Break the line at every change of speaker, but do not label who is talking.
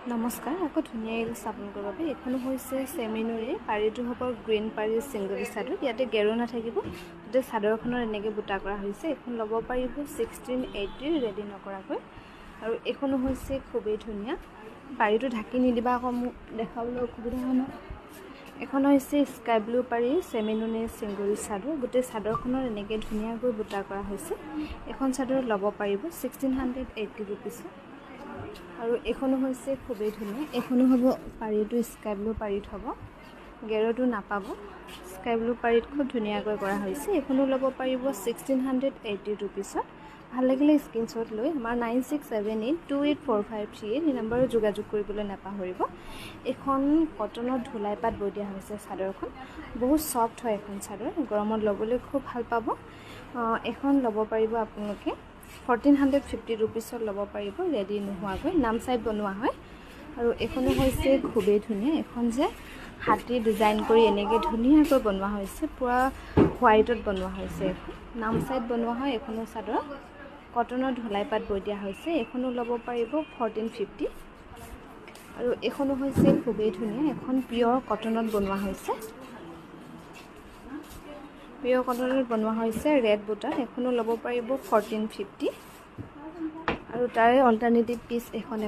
নমস্কাৰ আকৌ ধুনীয়া এৰিছ আপোনালোকৰ বাবে এখন হৈছে চেমিনৰি পাৰীটো হ'ব গ্ৰীণ পাৰী ছিংগল চাদৰ ইয়াতে গেৰো নাথাকিব গোটেই চাদৰখনৰ এনেকৈ বুটা কৰা হৈছে এখন ল'ব পাৰিব 1680 ৰেডি নকৰাকৈ আৰু এখনো হৈছে খুবেই ধুনীয়া পাৰীটো ঢাকি নিদিবা আকৌ মোক দেখাবলৈ অসুবিধা হয় এখন হৈছে স্কাই ব্লু পাৰী চেমিনৰি ছিংগল চাদৰ গোটেই চাদৰখনৰ এনেকৈ ধুনীয়াকৈ বুটা কৰা হৈছে এখন চাদৰ ল'ব পাৰিব 1680 ৰুপিছ আৰু এখনো হৈছে খুবেই ধুনীয়া এখনো হ'ব পাৰীটো স্কাই ব্লু পাৰীত হ'ব গেৰটো নাপাব স্কাই ব্লু পাৰীত খুব ধুনীয়াকৈ কৰা হৈছে এখনো ল'ব পাৰিব 1680 ৰুপিছত ভাল লাগিলে স্ক্ৰীনশ্বট লৈ আমাৰ 9678284538 এই নম্বৰত যোগাযোগ কৰিবলৈ নাপাহৰিব এখন কটনৰ ধুলাই পাত বৈ দিয়া হৈছে চাদৰখন বহুত সফট হয় এখন চাদৰ গৰমত ল'বলৈ খুব ভাল পাব এখন ল'ব পাৰিব আপোনালোকে 1450 ৰুপিছত ল'ব পাৰিব ৰেডি নোহোৱাকৈ নাম চাইড বনোৱা হয় আৰু এখনো হৈছে খুবেই ধুনীয়া এখন যে হাতী ডিজাইন কৰি এনেকৈ ধুনীয়াকৈ বনোৱা হৈছে পুৰা হোৱাইটত বনোৱা হৈছে নাম চাইড বনোৱা হয় এখনো চাদৰ কটনৰ ধুলাই পাত বৈ দিয়া হৈছে এখনো ল'ব পাৰিব 1450 আৰু এখনো হৈছে খুবেই ধুনীয়া এখন পিয়ৰ কটনত বনোৱা হৈছে পিয়ৰ কটনত বনোৱা হৈছে ৰেড বুটাৰ এখনো ল'ব পাৰিব 1450 আৰু তাৰে অল্টাৰনেটিভ পিচ এখন